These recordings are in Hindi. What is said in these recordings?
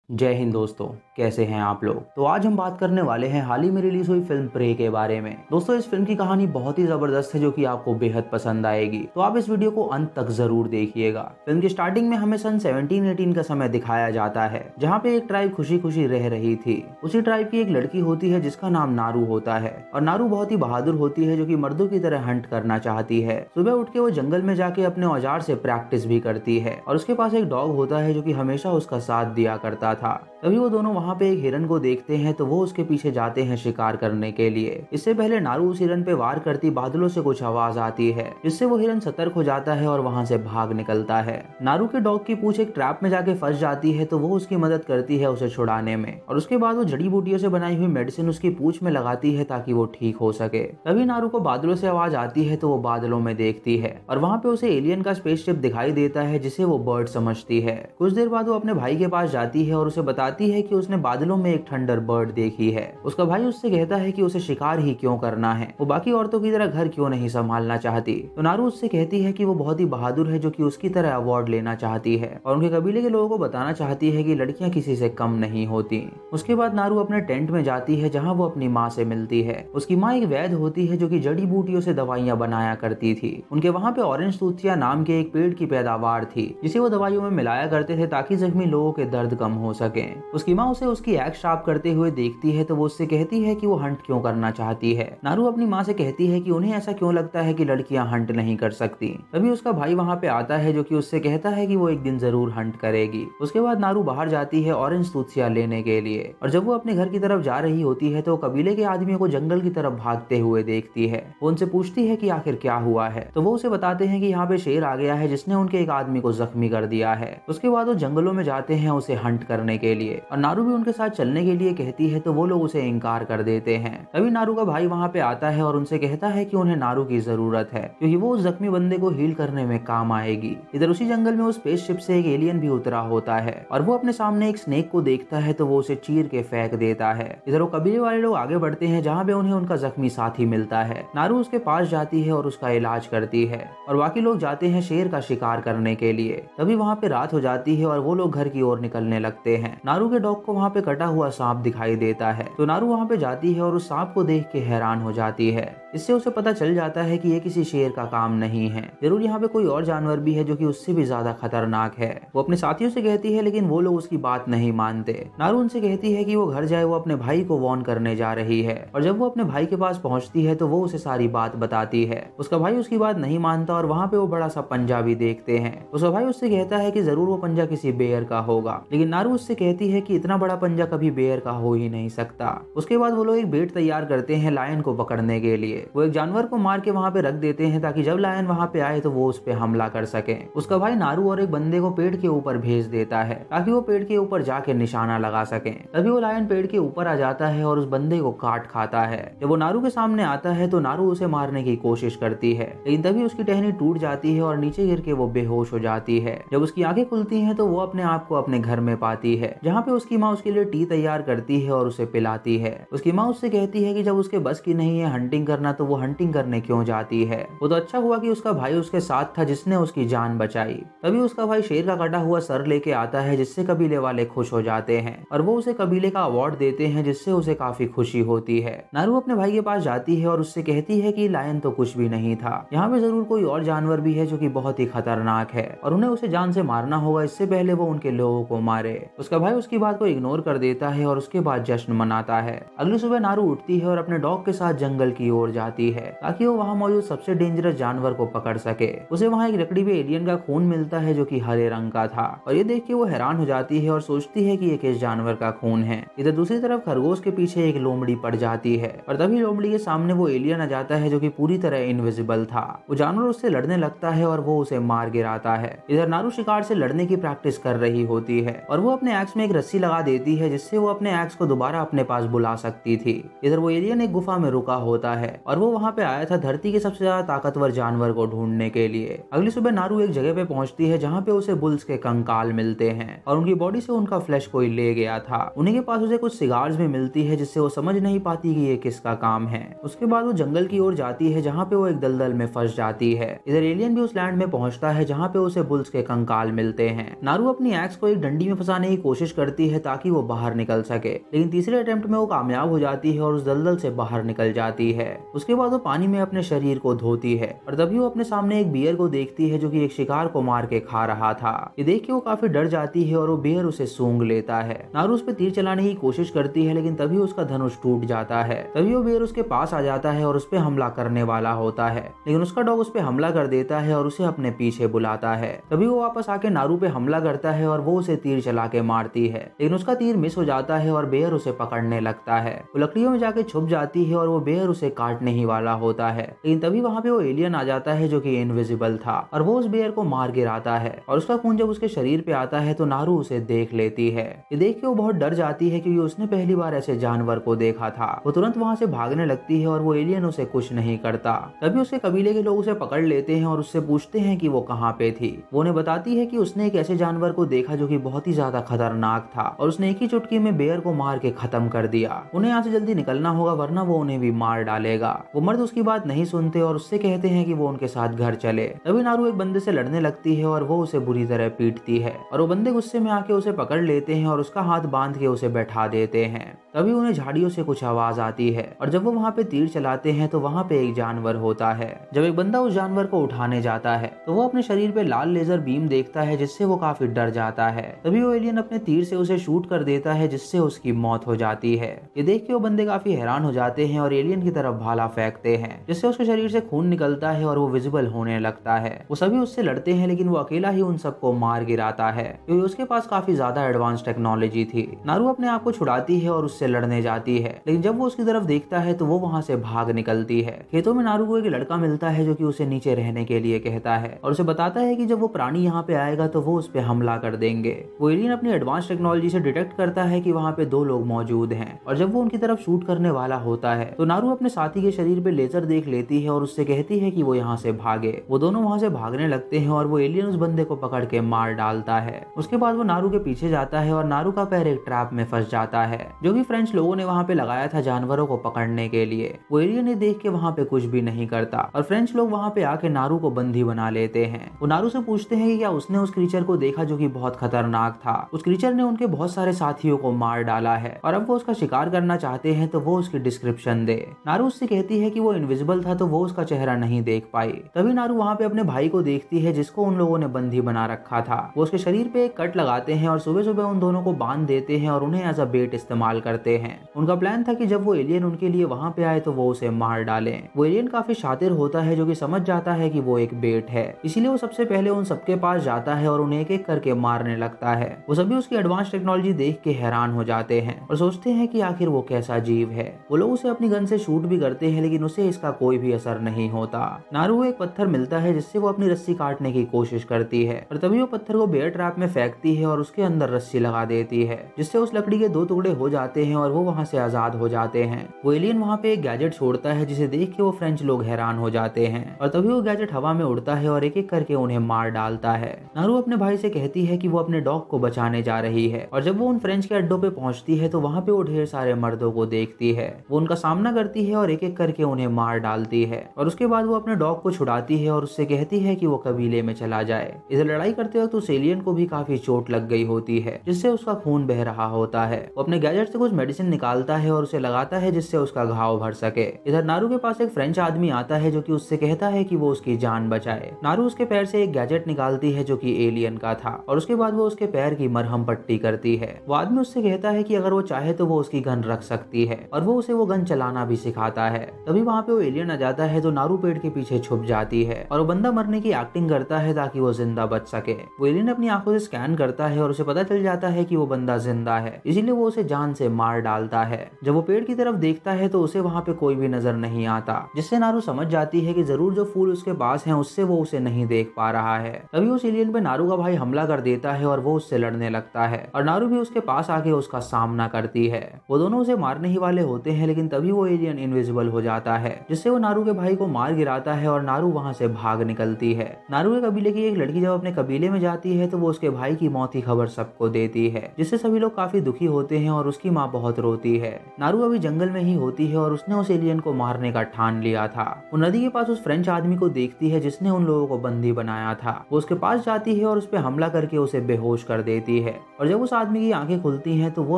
जय हिंद दोस्तों, कैसे हैं आप लोग। तो आज हम बात करने वाले हैं हाल ही में रिलीज हुई फिल्म प्रे के बारे में। दोस्तों, इस फिल्म की कहानी बहुत ही जबरदस्त है जो कि आपको बेहद पसंद आएगी, तो आप इस वीडियो को अंत तक जरूर देखिएगा। फिल्म की स्टार्टिंग में हमें सन 1718 का समय दिखाया जाता है, जहाँ पे एक ट्राइब खुशी खुशी रह रही थी। उसी ट्राइब की एक लड़की होती है जिसका नाम नारू होता है, और नारू बहुत ही बहादुर होती है जो कि मर्दों की तरह हंट करना चाहती है। सुबह उठ के वो जंगल में जाके अपने औजार से प्रैक्टिस भी करती है, और उसके पास एक डॉग होता है जो कि हमेशा उसका साथ दिया करता था। तभी वो दोनों वहाँ पे एक हिरन को देखते हैं, तो वो उसके पीछे जाते हैं शिकार करने के लिए। इससे पहले नारू उस हिरन पे वार करती बादलों से कुछ आवाज आती है, जिससे वो हिरन सतर्क हो जाता है और वहाँ से भाग निकलता है। नारू के डॉग की पूंछ एक ट्रैप में जाके फंस जाती है, तो वो उसकी मदद करती है उसे छुड़ाने में, और उसके बाद वो जड़ी बूटियों से बनाई हुई मेडिसिन उसकी पूंछ में लगाती है ताकि वो ठीक हो सके। तभी नारू को बादलों से आवाज आती है, तो वो बादलों में देखती है, और वहाँ पे उसे एलियन का स्पेसशिप दिखाई देता है जिसे वो बर्ड समझती है। कुछ देर बाद वो अपने भाई के पास जाती है और उसे बताती है कि उसने बादलों में एक थंडर बर्ड देखी है। उसका भाई उससे कहता है कि उसे शिकार ही क्यों करना है, वो बाकी औरतों की तरह घर क्यों नहीं संभालना चाहती। तो नारू उससे कहती है कि वो बहुत ही बहादुर है जो कि उसकी तरह अवार्ड लेना चाहती है, और उनके कबीले के लोगों को बताना चाहती है कि लड़कियां किसी से कम नहीं होती। उसके बाद नारू अपने टेंट में जाती है जहाँ वो अपनी माँ से मिलती है। उसकी माँ एक वैद्य होती है जो कि जड़ी बूटियों से दवाइयां बनाया करती थी। उनके वहाँ पे ऑरेंज तूतिया नाम के एक पेड़ की पैदावार थी जिसे वो दवाइयों में मिलाया करते थे ताकि जख्मी लोगों के दर्द कम हो सके। उसकी माँ उसे उसकी एक्स शार्प करते हुए देखती है, तो वो उससे कहती है कि वो हंट क्यों करना चाहती है। नारू अपनी माँ से कहती है कि उन्हें ऐसा क्यों लगता है कि लड़कियां हंट नहीं कर सकती। तभी उसका भाई वहाँ पे आता है जो कि उससे कहता है कि वो एक दिन जरूर हंट करेगी। उसके बाद नारू बाहर जाती है ऑरेंज तूतिया लेने के लिए, और जब वो अपने घर की तरफ जा रही होती है तो वो कबीले के आदमियों को जंगल की तरफ भागते हुए देखती है। वो उनसे पूछती है कि आखिर क्या हुआ है, तो वो उसे बताते हैं कि यहाँ पे शेर आ गया है जिसने उनके एक आदमी को जख्मी कर दिया है। उसके बाद वो जंगलों में जाते हैं उसे हंट करने के लिए, और नारू भी उनके साथ चलने के लिए कहती है, तो वो लोग उसे इनकार कर देते हैं। तभी नारू का भाई वहाँ पे आता है और उनसे कहता है कि उन्हें नारू की जरूरत है क्योंकि वो उस जख्मी बंदे को हील करने में काम आएगी। इधर उसी जंगल में उस स्पेसशिप से एक एलियन भी उतरा होता है, और वो अपने सामने एक स्नेक को देखता है, तो वो उसे चीर के फेंक देता है। इधर वो कबीले वाले लोग आगे बढ़ते हैं जहाँ पे उन्हें उनका जख्मी साथी मिलता है। नारू उसके पास जाती है और उसका इलाज करती है, और बाकी लोग जाते हैं शेर का शिकार करने के लिए। तभी वहाँ पे रात हो जाती है और वो लोग घर की ओर निकलने लगते हैं। नारू के डॉग को वहाँ पे कटा हुआ सांप दिखाई देता है, तो नारू वहाँ पे जाती है और उस सांप को देख के हैरान हो जाती है। इससे उसे पता चल जाता है कि ये किसी शेर का काम नहीं है, जरूर यहाँ पे कोई और जानवर भी है जो कि उससे भी ज्यादा खतरनाक है। वो अपने साथियों से कहती है, लेकिन वो लोग उसकी बात नहीं मानते। नारू उनसे कहती है कि वो घर जाए, वो अपने भाई को वॉर्न करने जा रही है, और जब वो अपने भाई के पास पहुंचती है तो वो उसे सारी बात बताती है। उसका भाई उसकी बात नहीं मानता, और वहाँ पे वो बड़ा सा पंजा भी देखते हैं। उसका भाई उससे कहता है कि जरूर वो पंजा किसी बेयर का होगा, लेकिन नारू उससे कहती है कि इतना बड़ा पंजा कभी बेयर का हो ही नहीं सकता। उसके बाद वो लोग एक बेट तैयार करते हैं लायन को पकड़ने के लिए। वो एक जानवर को मार के वहाँ पे रख देते हैं ताकि जब लायन वहाँ पे आए तो वो उस पे हमला कर सके। उसका भाई नारू और एक बंदे को पेड़ के ऊपर भेज देता है ताकि वो पेड़ के ऊपर जाके निशाना लगा सके। तभी वो लायन पेड़ के ऊपर आ जाता है और उस बंदे को काट खाता है। जब वो नारू के सामने आता है तो नारू उसे मारने की कोशिश करती है, लेकिन तभी उसकी टहनी टूट जाती है और नीचे गिर के वो बेहोश हो जाती है। जब उसकी आंखें खुलती हैं तो वो अपने आप को अपने घर में पाती है, जहाँ पे उसकी माँ उसके लिए टी तैयार करती है और उसे पिलाती है। उसकी माँ उससे कहती है कि जब उसके बस की नहीं है हंटिंग करना तो वो हंटिंग करने क्यों जाती है। वो तो अच्छा हुआ कि उसका भाई उसके साथ था जिसने उसकी जान बचाई। तभी उसका भाई शेर का कटा हुआ सर लेके आता है जिससे कबीले वाले खुश हो जाते हैं, और वो उसे कबीले का अवार्ड देते हैं जिससे उसे काफी खुशी होती है। नारू अपने भाई के पास जाती है और उससे कहती है कि लायन तो कुछ भी नहीं था, यहाँ पे जरूर कोई और जानवर भी है जो कि बहुत ही खतरनाक है, और उन्हें उसे जान से मारना होगा इससे पहले वो उनके लोगों को मारे। उसका भाई उसकी बात को इग्नोर कर देता है और उसके बाद जश्न मनाता है। अगली सुबह नारू उठती है और अपने डॉग के साथ जंगल की ओर जाती है ताकि वो वहाँ मौजूद सबसे डेंजरस जानवर को पकड़ सके। उसे वहाँ एक लकड़ी पे एलियन का खून मिलता है जो कि हरे रंग का था, और ये देख के वो हैरान हो जाती है और सोचती है कि ये किस जानवर का खून है। इधर दूसरी तरफ खरगोश के पीछे एक लोमड़ी पड़ जाती है, और तभी लोमड़ी के सामने वो एलियन आ जाता है जो कि पूरी तरह इनविजिबल था। वो जानवर उससे लड़ने लगता है और वो उसे मार गिराता है। इधर नारू शिकार से लड़ने की प्रैक्टिस कर रही होती है, और वो अपने एक्स में एक रस्सी लगा देती है जिससे वो अपने एक्स को दोबारा अपने पास बुला सकती थी। इधर वो एलियन एक गुफा में रुका होता है, और वो वहाँ पे आया था धरती के सबसे ज्यादा ताकतवर जानवर को ढूंढने के लिए। अगली सुबह नारू एक जगह पे पहुंचती है जहाँ पे उसे बुल्स के कंकाल मिलते हैं, और उनकी बॉडी से उनका फ्लैश कोई ले गया था। उन्हीं के पास उसे कुछ सिगार्स भी मिलती है जिससे वो समझ नहीं पाती कि ये किसका काम है। उसके बाद वो जंगल की ओर जाती है जहाँ पे वो एक दलदल में फंस जाती है। इधर एलियन भी उस लैंड में पहुंचता है जहाँ पे उसे बुल्स के कंकाल मिलते हैं। नारू अपनी एक्स को एक डंडी में फंसाने की की कोशिश करती है ताकि वो बाहर निकल सके, लेकिन तीसरे अटेम्प्ट में वो कामयाब हो जाती है और उस दलदल से बाहर निकल जाती है। उसके बाद वो पानी में अपने शरीर को धोती है और तभी वो अपने सामने एक बियर को देखती है जो कि एक शिकार को मार के खा रहा था। ये देख के वो काफी डर जाती है और वो बियर उसे सूंघ लेता है। नारू उस पर तीर चलाने की कोशिश करती है, लेकिन तभी उसका धनुष टूट जाता है। तभी वो बियर उसके पास आ जाता है और उस पर हमला करने वाला होता है, लेकिन उसका डॉग उस पर हमला कर देता है और उसे अपने पीछे बुलाता है। तभी वो वापस आके नारू पे हमला करता है और वो उसे तीर चला के मारती है, लेकिन उसका तीर मिस हो जाता है और बेयर उसे पकड़ने लगता है। वो लकड़ियों में जाके छुप जाती है और वो बेयर उसे काटने ही वाला होता है, लेकिन तभी वहाँ पे वो एलियन आ जाता है जो कि इनविजिबल था और वो उस बेयर को मार गिराता है और उसका खून जब उसके शरीर पे आता है तो नारू उसे देख लेती है। ये देख के वो बहुत डर जाती है क्योंकि उसने पहली बार ऐसे जानवर को देखा था। वो तुरंत वहाँ से भागने लगती है और वो एलियन उसे कुछ नहीं करता। तभी उसके कबीले के लोग उसे पकड़ लेते हैं और उससे पूछते हैं कि वो कहाँ पे थी। वो उन्हें बताती है कि उसने एक ऐसे जानवर को देखा जो कि बहुत ही ज्यादा खतरनाक था और उसने एक ही चुटकी में बेयर को मार के खत्म कर दिया। उन्हें यहाँ से जल्दी निकलना होगा वरना वो उन्हें भी मार डालेगा। वो मर्द उसकी बात नहीं सुनते और उससे कहते हैं कि वो उनके साथ घर चले। तभी नारू एक बंदे से लड़ने लगती है और वो उसे बुरी तरह पीटती है और वो बंदे गुस्से में आके उसे पकड़ लेते हैं और उसका हाथ बांध के उसे बैठा देते हैं। तभी उन्हें झाड़ियों से कुछ आवाज आती है और जब वो वहाँ पे तीर चलाते हैं तो वहाँ पे एक जानवर होता है। जब एक बंदा उस जानवर को उठाने जाता है तो वो अपने शरीर पे लाल लेजर बीम देखता है जिससे वो काफी डर जाता है। तभी वो एलियन अपने तीर से उसे शूट कर देता है जिससे उसकी मौत हो जाती है। ये देख के वो बंदे काफी हैरान हो जाते हैं और एलियन की तरफ भाला फेंकते हैं जिससे उसके शरीर से खून निकलता है और वो विजिबल होने लगता है। वो सभी उससे लड़ते हैं लेकिन वो अकेला ही उन सबको मार गिराता है क्योंकि उसके पास काफी ज्यादा एडवांस टेक्नोलॉजी थी। नारू अपने आप को छुड़ाती है और उससे लड़ने जाती है, लेकिन जब वो उसकी तरफ देखता है तो वो वहाँ से भाग निकलती है। खेतों में नारू को एक लड़का मिलता है जो कि उसे नीचे रहने के लिए कहता है और उसे बताता है कि जब वो प्राणी यहाँ पे आएगा तो वो उस पे हमला कर देंगे। वो एलियन अपनी एडवांस टेक्नोलॉजी से डिटेक्ट करता है कि वहाँ पे दो लोग मौजूद हैं और जब वो उनकी तरफ शूट करने वाला होता है तो नारू अपने साथी के शरीर पे लेजर देख लेती है और उससे कहती है कि वो यहाँ से भागे। वो दोनों वहाँ से भागने लगते हैं और वो एलियन उस बंदे को पकड़ के मार डालता है। उसके बाद वो नारू के पीछे जाता है और नारू का पैर एक ट्रैप में फंस जाता है जो कि फ्रेंच लोगों ने वहाँ पे लगाया था जानवरों को पकड़ने के लिए। वो एलियन ने देख के वहाँ पे कुछ भी नहीं करता और फ्रेंच लोग वहाँ पे आके नारू को बंदी बना लेते हैं। वो नारू से पूछते हैं कि क्या उसने उस क्रीचर को देखा जो कि बहुत खतरनाक था। उस क्रीचर ने उनके बहुत सारे साथियों को मार डाला है और अब वो उसका शिकार करना चाहते हैं तो वो उसकी डिस्क्रिप्शन दे। नारू उससे कहती है कि वो इनविजिबल था तो वो उसका चेहरा नहीं देख पाई। तभी नारू वहाँ पे अपने भाई को देखती है जिसको उन लोगों ने बंदी बना रखा था। वो उसके शरीर पे एक कट लगाते हैं और सुबह सुबह उन दोनों को बांध देते हैं और उन्हें एज अ बेट इस्तेमाल करते हैं। उनका प्लान था कि जब वो एलियन उनके लिए वहाँ पे आए तो वो उसे मार डालें। वो एलियन काफी शातिर होता है जो कि समझ जाता है कि वो एक बेट है, इसीलिए वो सबसे पहले उन सबके पास जाता है और उन्हें एक एक करके मारने लगता है। वो सभी उसकी एडवांस टेक्नोलॉजी देख के हैरान हो जाते हैं और सोचते हैं कि आखिर वो कैसा जीव है। वो लोग उसे अपनी गन से शूट भी करते हैं लेकिन उसे इसका कोई भी असर नहीं होता। नारू को एक पत्थर मिलता है जिससे वो अपनी रस्सी काटने की कोशिश करती है और तभी वो पत्थर को बेयर ट्रैप में फेंकती है और उसके अंदर रस्सी लगा देती है जिससे उस लकड़ी के दो टुकड़े हो जाते हैं और वो वहाँ से आजाद हो जाते हैं। वो एलियन वहाँ पे एक गैजेट छोड़ता है जिसे देख के वो फ्रेंच लोग हैरान हो जाते हैं और तभी वो गैजेट हवा में उड़ता है और एक एक करके उन्हें मार डालता है। नारू अपने भाई से कहती है कि वो अपने डॉग को बचाने जा रही है और जब वो उन फ्रेंच के अड्डों पे पहुंचती है तो वहाँ पे वो ढेर सारे मर्दों को देखती है। वो उनका सामना करती है और एक एक करके उन्हें मार डालती है और उसके बाद वो अपने डॉग को छुड़ाती है और उससे कहती है कि वो कबीले में चला जाए। इस लड़ाई करते वक्त उस एलियन को भी काफी चोट लग गई होती है जिससे उसका खून बह रहा होता है। वो अपने गैजेट से कुछ मेडिसिन निकालता है और उसे लगाता है जिससे उसका घाव भर सके। इधर नारू के पास एक फ्रेंच आदमी आता है जो कि उससे कहता है कि वो उसकी जान बचाए। नारू उसके पैर से एक गैजेट निकालती है जो कि एलियन का था और उसके बाद वो उसके पैर की मरहम पट्टी करती है। वो आदमी उससे कहता है कि अगर वो चाहे तो वो उसकी गन रख सकती है और वो उसे वो गन चलाना भी सिखाता है। तभी वहाँ पे वो एलियन आ जाता है तो नारू पेड़ के पीछे छुप जाती है और वो बंदा मरने की एक्टिंग करता है ताकि वो जिंदा बच सके। वो एलियन अपनी आंखों से स्कैन करता है और उसे पता चल जाता है कि वो बंदा जिंदा है, इसीलिए वो उसे जान से मार डालता है। जब वो पेड़ की तरफ देखता है तो उसे वहाँ पे कोई भी नजर नहीं आता जिससे नारू समझ जाती है कि जरूर जो फूल उसके पास हैं उससे वो उसे नहीं देख पा रहा है। तभी उस एलियन पे नारू का भाई हमला कर देता है और वो उससे लड़ने लगता है और नारू भी उसके पास आके उसका सामना करती है। वो दोनों उसे मारने ही वाले होते हैं लेकिन तभी वो एलियन इनविजिबल हो जाता है जिससे वो नारू के भाई को मार गिराता है और नारू वहाँ से भाग निकलती है। नारू के कबीले की एक लड़की जब अपने कबीले में जाती है तो वो उसके भाई की मौत की खबर सबको देती है जिससे सभी लोग काफी दुखी होते हैं और उसकी माँ बहुत रोती है। नारू अभी जंगल में ही होती है और उसने उस एलियन को मारने का ठान लिया था। वो नदी के पास उस फ्रेंच आदमी को देखती है जिसने उन लोगों को बंदी बनाया था। वो उसके पास जाती है और उस पर हमला करके उसे बेहोश कर देती है। और जब उस आदमी की आंखें खुलती हैं तो वो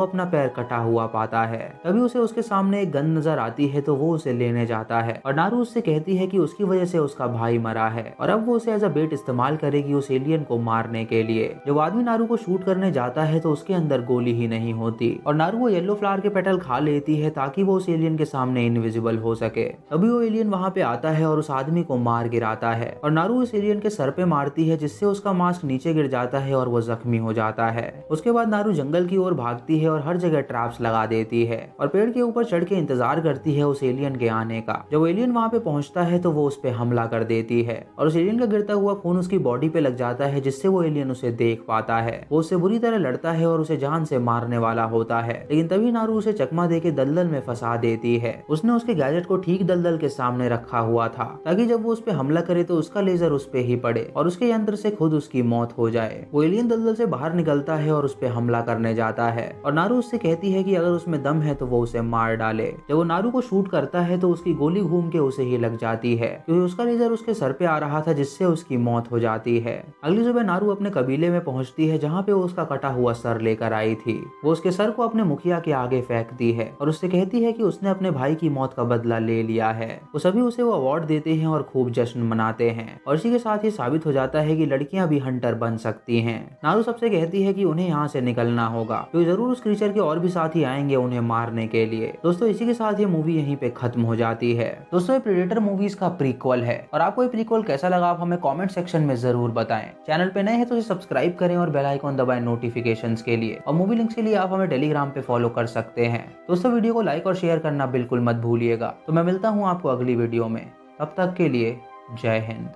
अपना पैर कटा हुआ पाता है। तभी उसे उसके सामने एक गन नजर आती है तो वो उसे लेने जाता है और नारू उससे कहती है कि उसकी वजह से उसका भाई मरा है और अब वो उसे एज अ बेट इस्तेमाल करेगी उस एलियन को मारने के लिए। जब आदमी नारू को शूट करने जाता है तो उसके अंदर गोली ही नहीं होती और नारू वो येलो फ्लावर के पेटल खा लेती है ताकि वो उस एलियन के सामने इनविजिबल हो सके। तभी वो एलियन वहाँ पे आता है और उस आदमी को मार गिराता है और नारू उस एलियन के सर पे मारती है जिससे उसका मास्क नीचे गिर जाता है और वो जख्मी हो जाता है। उसके बाद नारू जंगल की ओर भागती है और हर जगह ट्रैप्स लगा देती है और पेड़ के ऊपर चढ़ के इंतजार करती है उस एलियन के आने का। जब एलियन वहाँ पे पहुंचता है तो वो उस पे हमला कर देती है और उस एलियन का गिरता हुआ खून उसकी बॉडी पे लग जाता है जिससे वो एलियन उसे देख पाता है। वो उससे बुरी तरह लड़ता है और उसे जान से मारने वाला होता है, लेकिन तभी नारू उसे चकमा देके दलदल में फंसा देती है। उसने उसके गैजेट को ठीक दलदल के सामने रखा हुआ था ताकि जब वो उस पे हमला करे तो उसका लेजर उस पे ही पड़े और उसके यंत्र से खुद उसकी मौत हो जाए। वो एलियन दलदल से बाहर निकलता है और उस पे हमला करने जाता है और नारू उससे कहती है कि अगर उसमें दम है तो वो उसे मार डाले। जब वो नारू को शूट करता है तो उसकी गोली घूम के उसे ही लग जाती है क्योंकि उसका लेजर उसके सर पे आ रहा था जिससे उसकी मौत हो जाती है। अगली सुबह नारू अपने कबीले में पहुंचती है जहाँ पे वो उसका कटा हुआ सर लेकर आई थी। वो उसके सर को अपने मुखिया के आगे फेंकती है और उससे कहती है कि उसने अपने भाई की मौत का बदला ले लिया है। वो सभी उसे वो अवार्ड देते हैं और खूब जश्न मनाते हैं और इसी के साथ ही साबित हो जाता है कि लड़कियां भी हंटर बन सकती हैं। नारू सबसे कहती है कि उन्हें यहाँ से निकलना होगा क्योंकि जरूर उस क्रीचर के और भी साथी आएंगे उन्हें मारने के लिए। दोस्तों इसी के साथ ये मूवी यहीं पे खत्म हो जाती है। दोस्तों ये प्रेडेटर मूवीज का प्रीक्वल है और आपको ये प्रीक्वल कैसा लगा आप हमें कमेंट सेक्शन में जरूर बताएं। चैनल पे नए हैं तो इसे सब्सक्राइब करें और बेल आइकन दबाएं नोटिफिकेशंस के लिए और मूवी लिंक्स के लिए आप हमें टेलीग्राम पे फॉलो कर सकते हैं। दोस्तों वीडियो को लाइक और शेयर करना बिल्कुल मत भूलिएगा। तो मैं मिलता हूँ आपको अगली वीडियो में, तब तक के लिए जय हिंद।